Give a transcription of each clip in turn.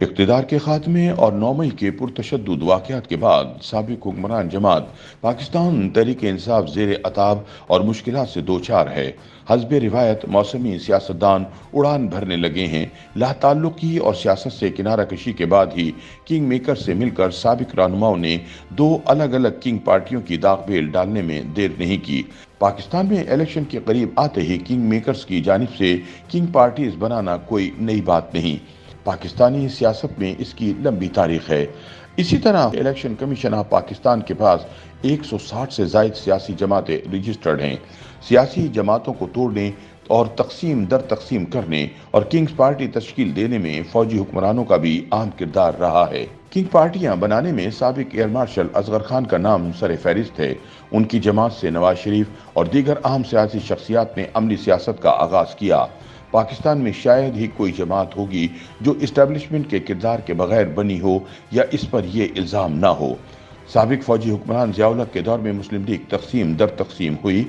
اقتدار کے خاتمے اور 9 مئی کے پرتشدد واقعات کے بعد سابق حکمران جماعت پاکستان تحریک انصاف زیر عتاب اور مشکلات سے دوچار ہے۔ حسب روایت موسمی سیاستدان اڑان بھرنے لگے ہیں۔ لا تعلقی اور سیاست سے کنارہ کشی کے بعد ہی کنگ میکر سے مل کر سابق رہنماؤں نے دو الگ الگ کنگ پارٹیوں کی داغ بیل ڈالنے میں دیر نہیں کی۔ پاکستان میں الیکشن کے قریب آتے ہی کنگ میکرز کی جانب سے کنگ پارٹیز بنانا کوئی نئی بات نہیں۔ پاکستانی سیاست میں اس کی لمبی تاریخ ہے۔ اسی طرح الیکشن کمیشن آف پاکستان کے پاس 160 سے زائد سیاسی جماعتیں رجسٹرڈ ہیں۔ سیاسی جماعتوں کو توڑنے اور تقسیم در تقسیم کرنے اور کنگز پارٹی تشکیل دینے میں فوجی حکمرانوں کا بھی اہم کردار رہا ہے۔ کنگ پارٹیاں بنانے میں سابق ایئر مارشل اصغر خان کا نام سر فہرست ہے۔ ان کی جماعت سے نواز شریف اور دیگر اہم سیاسی شخصیات نے عملی سیاست کا آغاز کیا۔ پاکستان میں شاید ہی کوئی جماعت ہوگی جو اسٹیبلشمنٹ کے کردار کے بغیر بنی ہو یا اس پر یہ الزام نہ ہو۔ سابق فوجی حکمران ضیاء الحق کے دور میں مسلم لیگ تقسیم در تقسیم ہوئی۔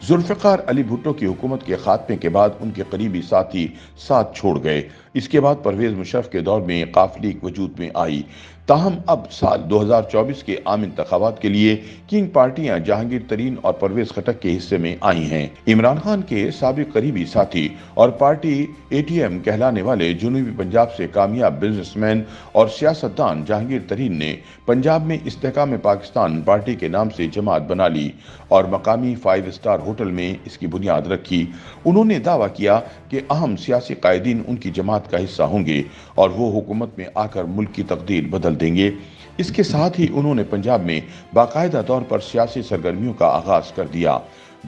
ذوالفقار علی بھٹو کی حکومت کے خاتمے کے بعد ان کے قریبی ساتھی ساتھ چھوڑ گئے۔ اس کے بعد پرویز مشرف کے دور میں قاف لیگ وجود میں آئی۔ تاہم اب سال 2024 کے عام انتخابات کے لیے کنگ پارٹیاں جہانگیر ترین اور پرویز خٹک کے حصے میں آئی ہیں۔ عمران خان کے سابق قریبی ساتھی اور پارٹی اے ٹی ایم کہلانے والے جنوبی پنجاب سے کامیاب بزنس مین اور سیاستدان جہانگیر ترین نے پنجاب میں استحکام پاکستان پارٹی کے نام سے جماعت بنا لی اور مقامی 5 اسٹار ہوٹل میں اس کی بنیاد رکھی۔ انہوں نے دعویٰ کیا کہ اہم سیاسی قائدین ان کی جماعت کا حصہ ہوں گے اور وہ حکومت میں آ کر ملک کی تقدیر بدل دیں گے۔ اس کے ساتھ ہی انہوں نے پنجاب میں باقاعدہ طور پر سیاسی سرگرمیوں کا آغاز کر دیا۔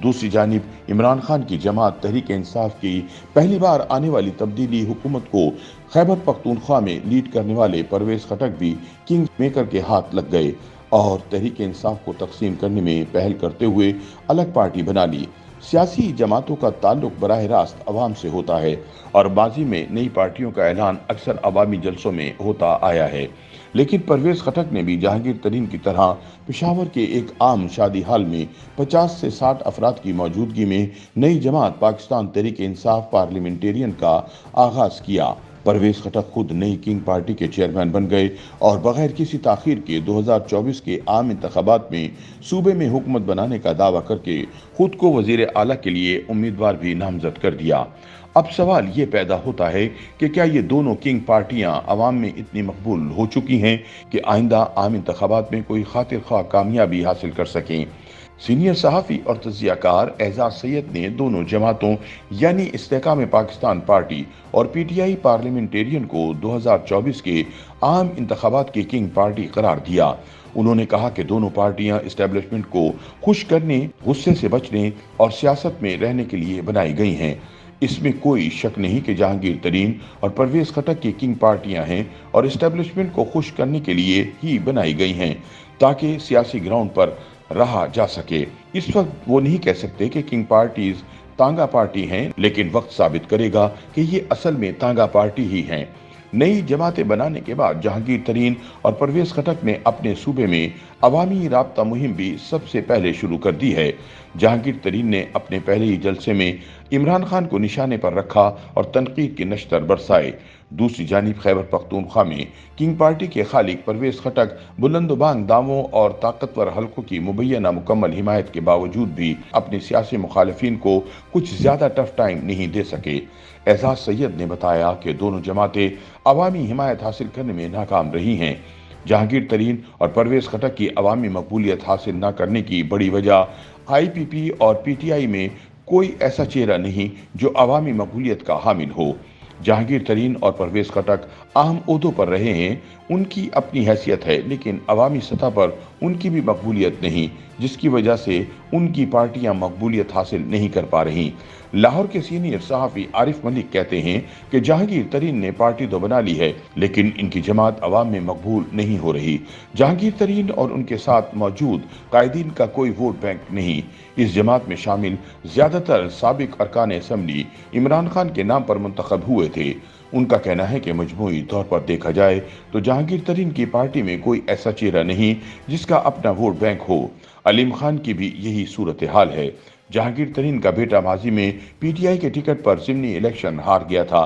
دوسری جانب عمران خان کی جماعت تحریک انصاف کی پہلی بار آنے والی تبدیلی حکومت کو خیبر پختونخوا میں لیڈ کرنے والے پرویز خٹک بھی کنگ میکر کے ہاتھ لگ گئے اور تحریک انصاف کو تقسیم کرنے میں پہل کرتے ہوئے الگ پارٹی بنا لی۔ سیاسی جماعتوں کا تعلق براہ راست عوام سے ہوتا ہے اور ماضی میں نئی پارٹیوں کا اعلان اکثر عوامی جلسوں میں ہوتا آیا ہے، لیکن پرویز خٹک نے بھی جہانگیر ترین کی طرح پشاور کے ایک عام شادی ہال میں 50 سے 60 افراد کی موجودگی میں نئی جماعت پاکستان تحریک انصاف پارلیمنٹیرین کا آغاز کیا۔ پرویز خٹک خود نئی کنگ پارٹی کے چیئرمین بن گئے اور بغیر کسی تاخیر کے 2024 کے عام انتخابات میں صوبے میں حکومت بنانے کا دعویٰ کر کے خود کو وزیر اعلیٰ کے لیے امیدوار بھی نامزد کر دیا۔ اب سوال یہ پیدا ہوتا ہے کہ کیا یہ دونوں کنگ پارٹیاں عوام میں اتنی مقبول ہو چکی ہیں کہ آئندہ عام انتخابات میں کوئی خاطر خواہ کامیابی حاصل کر سکیں؟ سینئر صحافی اور تجزیہ کار اعزاز سید نے دونوں جماعتوں یعنی استحکام پاکستان پارٹی اور پی ٹی آئی پارلیمنٹیرین کو 2024 کے عام انتخابات کی کنگ پارٹی قرار دیا۔ انہوں نے کہا کہ دونوں پارٹیاں اسٹیبلشمنٹ کو خوش کرنے، غصے سے بچنے اور سیاست میں رہنے کے لیے بنائی گئی ہیں۔ اس میں کوئی شک نہیں کہ جہانگیر ترین اور پرویز خٹک کی کنگ پارٹیاں ہیں اور اسٹیبلشمنٹ کو خوش کرنے کے لیے ہی بنائی گئی ہیں تاکہ سیاسی گراؤنڈ پر رہا جا سکے۔ اس وقت وہ نہیں کہہ سکتے کہ کنگ پارٹیز تانگا پارٹی ہیں، لیکن وقت ثابت کرے گا کہ یہ اصل میں تانگا پارٹی ہی ہیں۔ نئی جماعتیں بنانے کے بعد جہانگیر ترین اور پرویز خٹک نے اپنے صوبے میں عوامی رابطہ مہم بھی سب سے پہلے شروع کر دی ہے۔ جہانگیر ترین نے اپنے پہلے ہی جلسے میں عمران خان کو نشانے پر رکھا اور تنقید کے نشتر برسائے۔ دوسری جانب خیبر پختونخوا میں کنگ پارٹی کے خالق پرویز خٹک بلند و بانگ دعووں اور طاقتور حلقوں کی مبینہ مکمل حمایت کے باوجود بھی اپنے سیاسی مخالفین کو کچھ زیادہ ٹف ٹائم نہیں دے سکے۔ اعزاز سید نے بتایا کہ دونوں جماعتیں عوامی حمایت حاصل کرنے میں ناکام رہی ہیں۔ جہانگیر ترین اور پرویز خٹک کی عوامی مقبولیت حاصل نہ کرنے کی بڑی وجہ آئی پی پی اور پی ٹی آئی میں کوئی ایسا چہرہ نہیں جو عوامی مقبولیت کا حامل ہو۔ جہانگیر ترین اور پرویز خٹک اہم عہدوں پر رہے ہیں، ان کی اپنی حیثیت ہے، لیکن عوامی سطح پر ان کی بھی مقبولیت نہیں، جس کی وجہ سے ان کی پارٹیاں مقبولیت حاصل نہیں کر پا رہی۔ لاہور کے سینئر صحافی عارف ملک کہتے ہیں کہ جہانگیر ترین نے پارٹی تو بنا لی ہے، لیکن ان کی جماعت عوام میں مقبول نہیں ہو رہی۔ جہانگیر ترین اور ان کے ساتھ موجود قائدین کا کوئی ووٹ بینک نہیں۔ اس جماعت میں شامل زیادہ تر سابق ارکان اسمبلی عمران خان کے نام پر منتخب ہوئے تھے۔ ان کا کہنا ہے کہ مجموعی طور پر دیکھا جائے تو جہانگیر ترین کی پارٹی میں کوئی ایسا چہرہ نہیں جس کا اپنا ووٹ بینک ہو۔ علیم خان کی بھی یہی صورتحال ہے۔ جہانگیر ترین کا بیٹا ماضی میں پی ٹی آئی کے ٹکٹ پر ضمنی الیکشن ہار گیا تھا۔